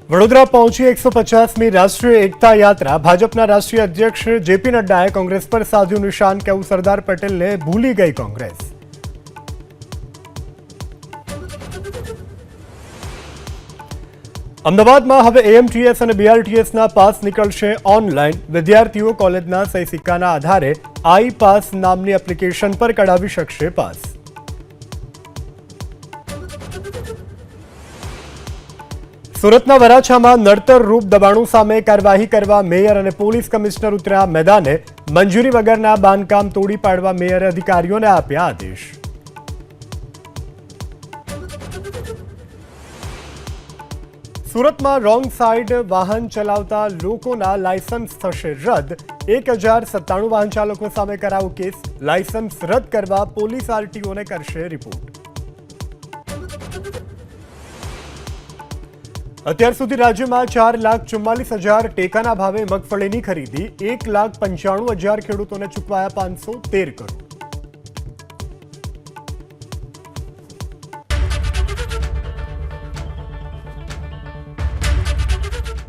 વડોદરા પહોંચી 150મી રાષ્ટ્રીય એકતા યાત્રા। ભાજપના રાષ્ટ્રીય અધ્યક્ષ જેપી નડ્ડાએ કોંગ્રેસ પર સાધ્યું નિશાન, કહ્યું સરદાર પટેલને ભૂલી ગઈ કોંગ્રેસ। અમદાવાદમાં હવે એએમટીએસ અને બીઆરટીએસના પાસ નીકળશે ઓનલાઈન। વિદ્યાર્થીઓ કોલેજના સહી સિક્કાના આધારે આઈ પાસ નામની એપ્લિકેશન પર કઢાવી શકશે પાસ। સુરતના વરાછામાં નડતર રૂપ દબાણો સામે કાર્યવાહી કરવા મેયર અને પોલીસ કમિશનર ઉતર્યા મેદાને। મંજૂરી વગરના બાંધકામ તોડી પાડવા મેયરે અધિકારીઓને આપ્યા આદેશ। સુરતમાં રોંગ સાઇડ વાહન ચલાવતા લોકોના લાયસન્સ થશે રદ। 1097 વાહન ચાલકો સામે કરાયો કેસ। લાયસન્સ રદ કરવા પોલીસ આરટીઓને કરશે રિપોર્ટ। અત્યાર સુધી રાજ્યમાં 4,44,000 ટેકાના ભાવે મગફળીની ખરીદી। 1,95,000 ખેડૂતોને ચૂકવાયા 513 કરોડ।